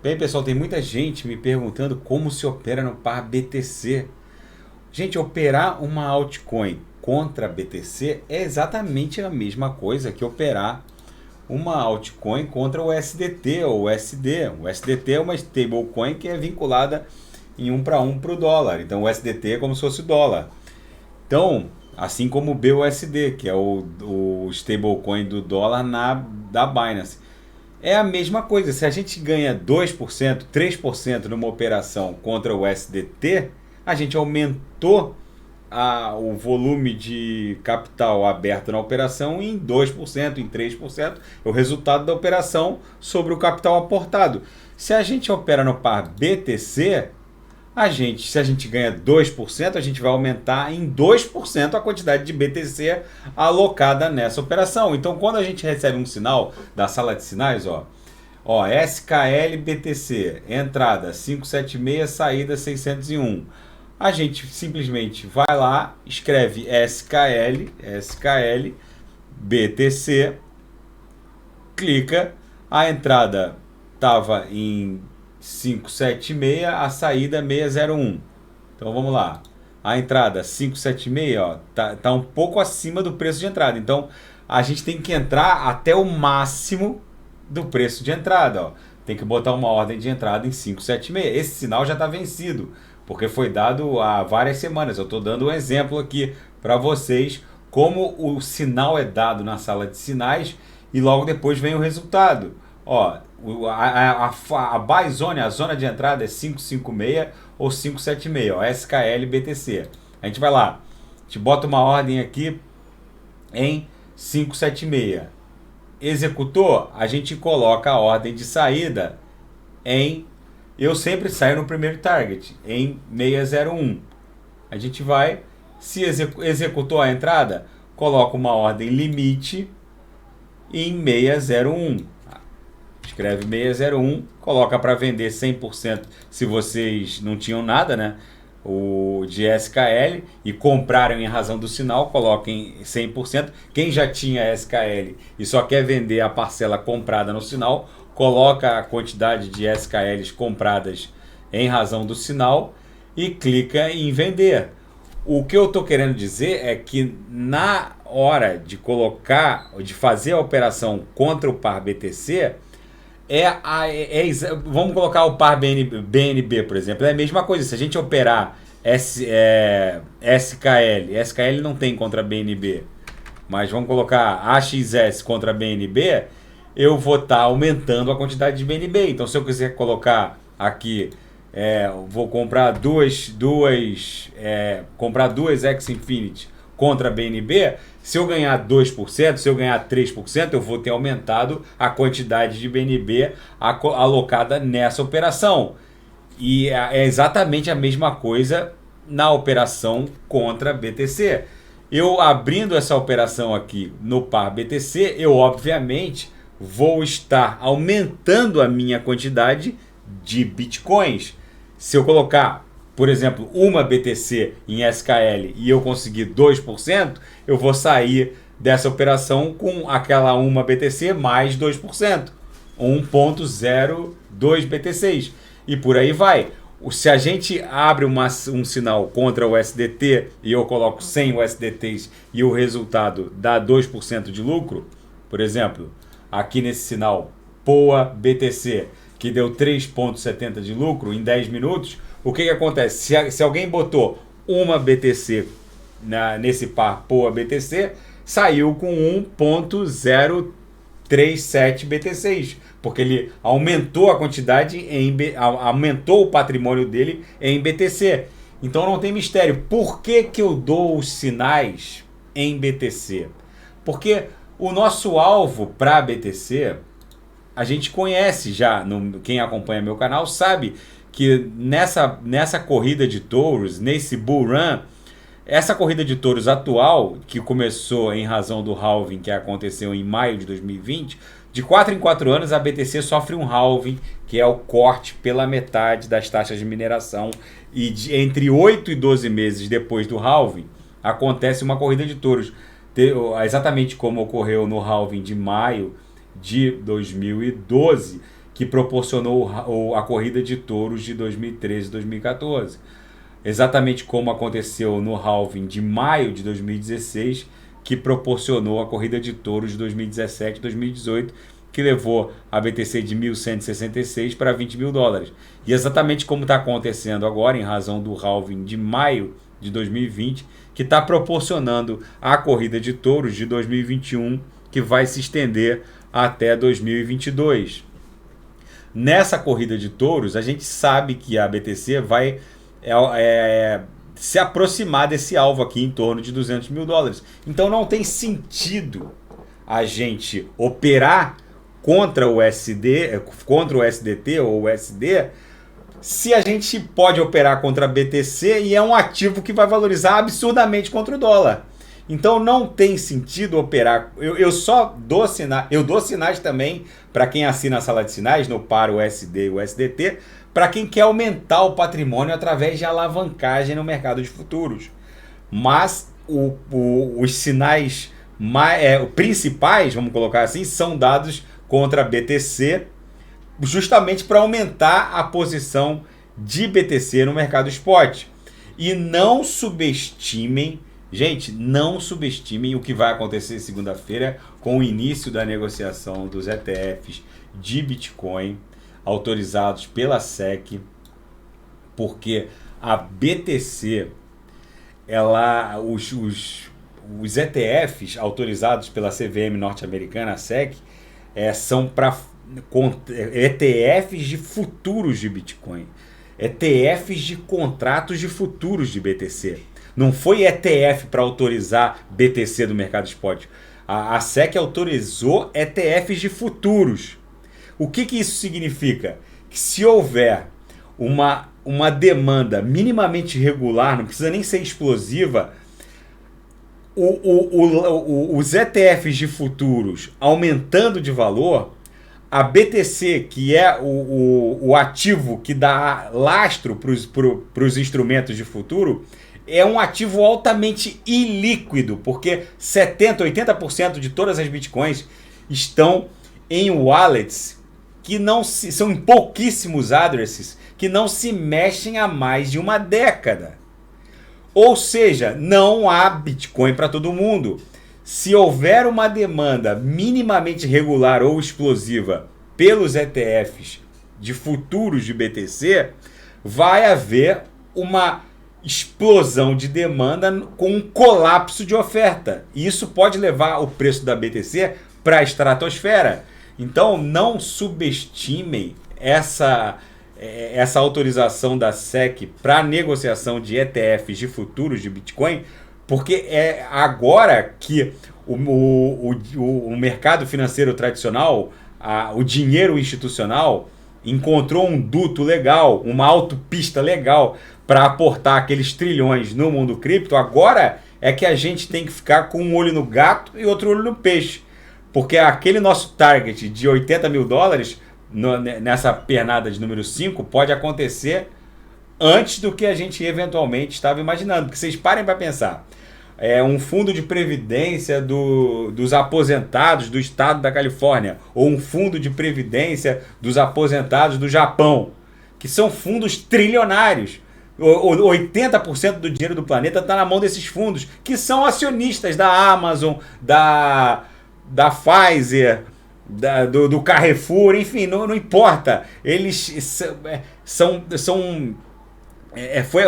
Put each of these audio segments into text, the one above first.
Bem, pessoal, tem muita gente me perguntando como se opera no par BTC. Gente, operar uma altcoin contra BTC é exatamente a mesma coisa que operar uma altcoin contra o USDT ou o USD. O USDT é uma stablecoin que é vinculada em 1 para 1 para o dólar. Então o USDT é como se fosse o dólar. Então, assim como o BUSD, que é o stablecoin do dólar da Binance. É a mesma coisa, se a gente ganha 2%, 3% numa operação contra o USDT, a gente aumentou o volume de capital aberto na operação em 2%, em 3%, é o resultado da operação sobre o capital aportado. Se a gente opera no par BTC, se a gente ganha 2%, a gente vai aumentar em 2% a quantidade de BTC alocada nessa operação. Então, quando a gente recebe um sinal da sala de sinais, SKL BTC, entrada 576, saída 601, a gente simplesmente vai lá, escreve SKL BTC, clica, a entrada estava em 576, a saída 601. Então vamos lá. A entrada 576, tá um pouco acima do preço de entrada. Então a gente tem que entrar até o máximo do preço de entrada, Tem que botar uma ordem de entrada em 576. Esse sinal já está vencido, porque foi dado há várias semanas. Eu estou dando um exemplo aqui para vocês como o sinal é dado na sala de sinais e logo depois vem o resultado. A buy zone, a zona de entrada é 556 ou 576, SKL BTC. A gente vai lá, a gente bota uma ordem aqui em 576. Executou, a gente coloca a ordem de saída eu sempre saio no primeiro target, em 601. A gente vai, se executou a entrada, coloca uma ordem limite em 601. Escreve 601, coloca para vender 100% se vocês não tinham nada, né? De SKL e compraram em razão do sinal, coloquem 100%. Quem já tinha SKL e só quer vender a parcela comprada no sinal, coloca a quantidade de SKLs compradas em razão do sinal e clica em vender. O que eu estou querendo dizer é que na hora de fazer a operação contra o par BTC, vamos colocar o par BNB, por exemplo, é a mesma coisa. Se a gente operar SKL não tem contra BNB, mas vamos colocar AXS contra BNB, eu vou estar aumentando a quantidade de BNB. Então, se eu quiser colocar aqui, vou comprar comprar duas X-Infinity contra BNB, se eu ganhar 2%, se eu ganhar 3%, eu vou ter aumentado a quantidade de BNB alocada nessa operação. E é exatamente a mesma coisa na operação contra BTC. Eu abrindo essa operação aqui no par BTC, eu obviamente vou estar aumentando a minha quantidade de bitcoins. Se eu colocar, por exemplo, uma BTC em SKL e eu conseguir 2%, eu vou sair dessa operação com aquela uma BTC mais 2%, 1.02 BTCs. E por aí vai. Se a gente abre um sinal contra o USDT e eu coloco 100 USDTs e o resultado dá 2% de lucro, por exemplo, aqui nesse sinal POA BTC, que deu 3,70 de lucro em 10 minutos, o que acontece? Se alguém botou uma BTC nesse par POA BTC, saiu com 1.037 BTCs, porque ele aumentou a quantidade, aumentou o patrimônio dele em BTC. Então não tem mistério. Por que eu dou os sinais em BTC? Porque o nosso alvo para BTC, a gente conhece já, quem acompanha meu canal sabe que nessa corrida de touros, nesse bull run, essa corrida de touros atual, que começou em razão do halving que aconteceu em maio de 2020, de 4 em 4 anos a BTC sofre um halving, que é o corte pela metade das taxas de mineração, e entre 8 e 12 meses depois do halving, acontece uma corrida de touros, exatamente como ocorreu no halving de maio de 2012, que proporcionou a corrida de touros de 2013 e 2014. Exatamente como aconteceu no halving de maio de 2016, que proporcionou a corrida de touros de 2017 e 2018, que levou a BTC de 1.166 para 20 mil dólares. E exatamente como está acontecendo agora, em razão do halving de maio de 2020, que está proporcionando a corrida de touros de 2021, que vai se estender até 2022. Nessa corrida de touros, a gente sabe que a BTC vai se aproximar desse alvo aqui em torno de 200 mil dólares. Então não tem sentido a gente operar contra o SDT ou o USD, se a gente pode operar contra a BTC e é um ativo que vai valorizar absurdamente contra o dólar. Então não tem sentido operar. Eu só dou sinais, eu dou sinais também para quem assina a sala de sinais no par USD e USDT, para quem quer aumentar o patrimônio através de alavancagem no mercado de futuros. Mas os sinais principais, vamos colocar assim, são dados contra a BTC, justamente para aumentar a posição de BTC no mercado spot. E não subestimem, gente, não subestimem o que vai acontecer segunda-feira com o início da negociação dos ETFs de Bitcoin autorizados pela SEC, porque a BTC, os ETFs autorizados pela CVM norte-americana, a SEC, são para ETFs de futuros de Bitcoin, ETFs de contratos de futuros de BTC. Não foi ETF para autorizar BTC do mercado spot. A SEC autorizou ETFs de futuros. O que isso significa? Que se houver uma demanda minimamente regular, não precisa nem ser explosiva, os ETFs de futuros aumentando de valor, a BTC, que é o ativo que dá lastro para os instrumentos de futuro, é um ativo altamente ilíquido, porque 70%, 80% de todas as bitcoins estão em wallets que são em pouquíssimos addresses, que não se mexem há mais de uma década. Ou seja, não há Bitcoin para todo mundo. Se houver uma demanda minimamente regular ou explosiva pelos ETFs de futuros de BTC, vai haver uma explosão de demanda com um colapso de oferta. E isso pode levar o preço da BTC para a estratosfera. Então não subestimem essa autorização da SEC para negociação de ETFs de futuros de Bitcoin, porque é agora que o mercado financeiro tradicional, o dinheiro institucional, encontrou um duto legal, uma autopista legal para aportar aqueles trilhões no mundo cripto. Agora é que a gente tem que ficar com um olho no gato e outro olho no peixe. Porque aquele nosso target de 80 mil dólares, nessa pernada de número 5, pode acontecer antes do que a gente eventualmente estava imaginando. Porque vocês parem para pensar. Um fundo de previdência dos aposentados do estado da Califórnia, ou um fundo de previdência dos aposentados do Japão, que são fundos trilionários. 80% do dinheiro do planeta está na mão desses fundos, que são acionistas da Amazon, da Pfizer, do Carrefour, enfim, não importa. Eles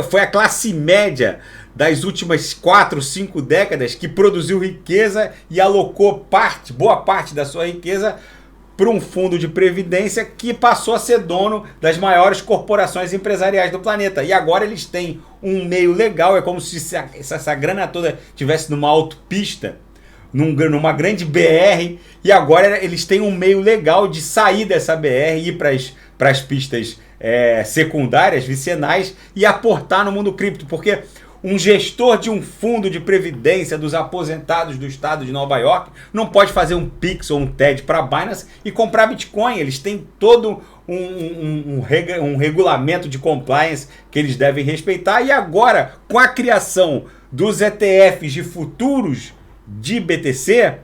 foi a classe média das últimas 4, 5 décadas que produziu riqueza e alocou boa parte da sua riqueza para um fundo de previdência que passou a ser dono das maiores corporações empresariais do planeta. E agora eles têm um meio legal, é como se essa grana toda estivesse numa autopista, numa grande BR, e agora eles têm um meio legal de sair dessa BR e ir para as pistas secundárias, vicinais, e aportar no mundo cripto, porque um gestor de um fundo de previdência dos aposentados do estado de Nova York não pode fazer um Pix ou um TED para a Binance e comprar Bitcoin. Eles têm todo um regulamento de compliance que eles devem respeitar, e agora, com a criação dos ETFs de futuros de BTC,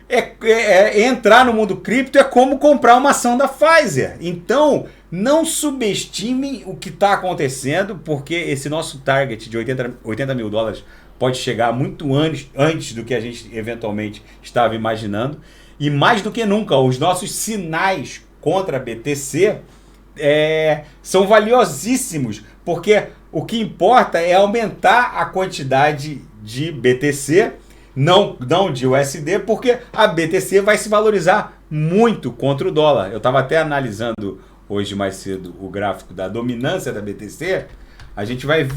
Entrar no mundo cripto é como comprar uma ação da Pfizer. Então, não subestimem o que está acontecendo, porque esse nosso target de 80 mil dólares pode chegar muito antes do que a gente eventualmente estava imaginando. E mais do que nunca, os nossos sinais contra a BTC são valiosíssimos, porque o que importa é aumentar a quantidade de BTC, não de USD, porque a BTC vai se valorizar muito contra o dólar. Eu estava até analisando hoje mais cedo o gráfico da dominância da BTC. A gente vai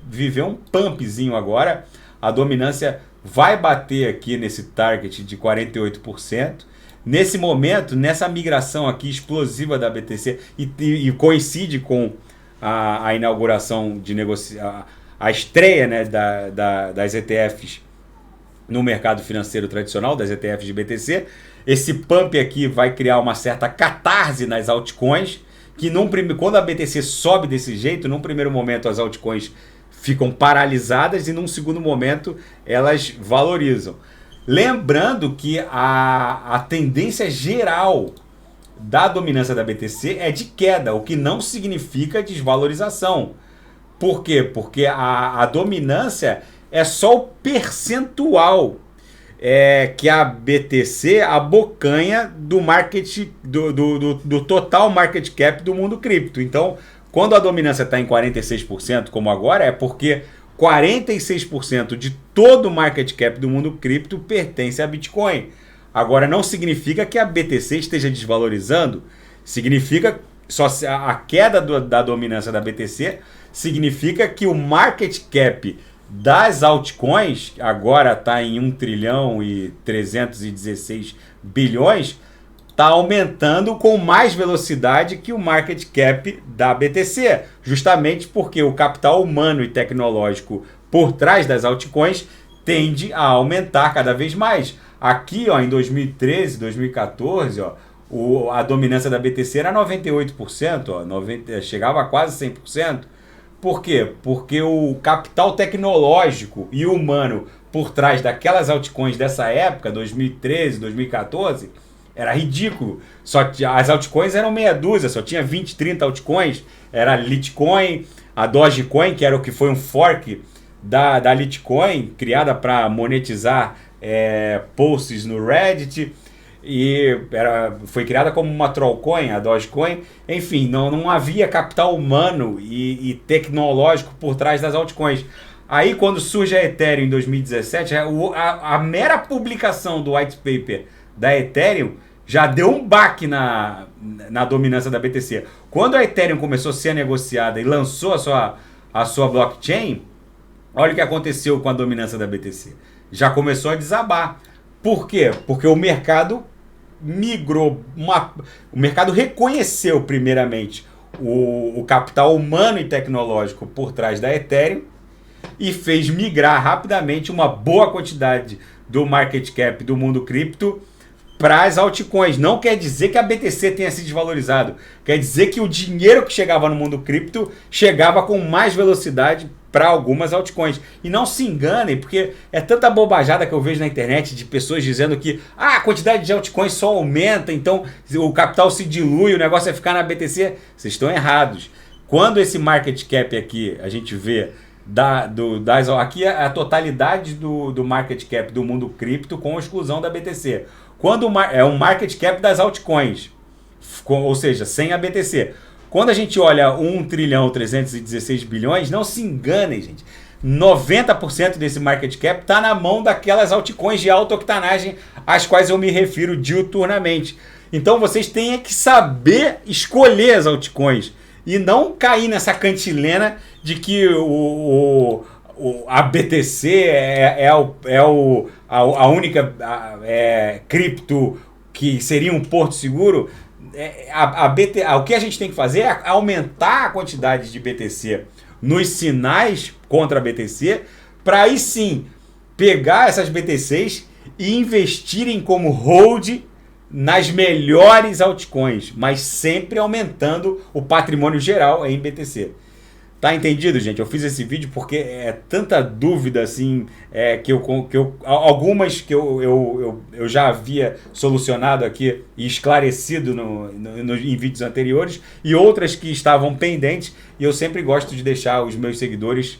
viver um pumpzinho agora. A dominância vai bater aqui nesse target de 48%. Nesse momento, nessa migração aqui explosiva da BTC, e coincide com a inauguração de a estreia, né, das ETFs no mercado financeiro tradicional, das ETFs de BTC. Esse pump aqui vai criar uma certa catarse nas altcoins, que quando a BTC sobe desse jeito, num primeiro momento as altcoins ficam paralisadas e num segundo momento elas valorizam. Lembrando que a tendência geral da dominância da BTC é de queda, o que não significa desvalorização. Por quê? Porque a dominância é só o percentual que a BTC abocanha do do total market cap do mundo cripto. Então, quando a dominância está em 46%, como agora, é porque 46% de todo o market cap do mundo cripto pertence a Bitcoin. Agora, não significa que a BTC esteja desvalorizando, significa só a queda da dominância da BTC significa que o market cap das altcoins agora está em 1 trilhão e 316 bilhões, está aumentando com mais velocidade que o market cap da BTC, justamente porque o capital humano e tecnológico por trás das altcoins tende a aumentar cada vez mais. Aqui, ó, em 2013, 2014, ó, a dominância da BTC era 98%, ó, chegava a quase 100%. Por quê? Porque o capital tecnológico e humano por trás daquelas altcoins dessa época, 2013, 2014, era ridículo. As altcoins eram meia dúzia, só tinha 20, 30 altcoins. Era a Litecoin, a Dogecoin, que era o que foi um fork da Litecoin, criada para monetizar posts no Reddit. E foi criada como uma trollcoin, a Dogecoin. Enfim, não havia capital humano e tecnológico por trás das altcoins. Aí, quando surge a Ethereum em 2017, a mera publicação do white paper da Ethereum já deu um baque na dominância da BTC. Quando a Ethereum começou a ser negociada e lançou a sua blockchain, olha o que aconteceu com a dominância da BTC. Já começou a desabar. Por quê? Porque o mercado migrou, o mercado reconheceu primeiramente o capital humano e tecnológico por trás da Ethereum e fez migrar rapidamente uma boa quantidade do market cap do mundo cripto para as altcoins. Não quer dizer que a BTC tenha se desvalorizado, quer dizer que o dinheiro que chegava no mundo cripto chegava com mais velocidade para algumas altcoins. E não se enganem, porque é tanta bobajada que eu vejo na internet de pessoas dizendo que a quantidade de altcoins só aumenta, então o capital se dilui, o negócio é ficar na BTC. Vocês estão errados. Quando esse market cap aqui, a gente vê, aqui é a totalidade do market cap do mundo cripto com exclusão da BTC. Quando é um market cap das altcoins, ou seja, sem a BTC. Quando a gente olha 1 trilhão 316 bilhões, não se enganem, gente. 90% desse market cap está na mão daquelas altcoins de alta octanagem às quais eu me refiro diuturnamente. Então vocês têm que saber escolher as altcoins e não cair nessa cantilena de que a BTC é a única cripto que seria um porto seguro. O que a gente tem que fazer é aumentar a quantidade de BTC nos sinais contra a BTC, para aí sim pegar essas BTCs e investirem como hold nas melhores altcoins, mas sempre aumentando o patrimônio geral em BTC. Tá entendido, gente? Eu fiz esse vídeo porque é tanta dúvida assim, algumas que eu já havia solucionado aqui e esclarecido em vídeos anteriores, e outras que estavam pendentes, e eu sempre gosto de deixar os meus seguidores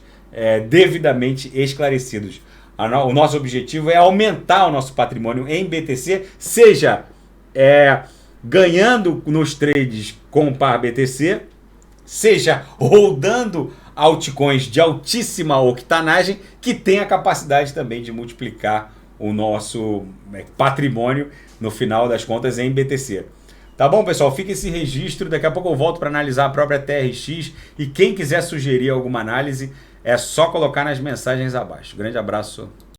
devidamente esclarecidos. O nosso objetivo é aumentar o nosso patrimônio em BTC, seja ganhando nos trades com o par BTC, seja rodando altcoins de altíssima octanagem, que tem a capacidade também de multiplicar o nosso patrimônio, no final das contas, em BTC. Tá bom, pessoal? Fica esse registro. Daqui a pouco eu volto para analisar a própria TRX. E quem quiser sugerir alguma análise, é só colocar nas mensagens abaixo. Grande abraço.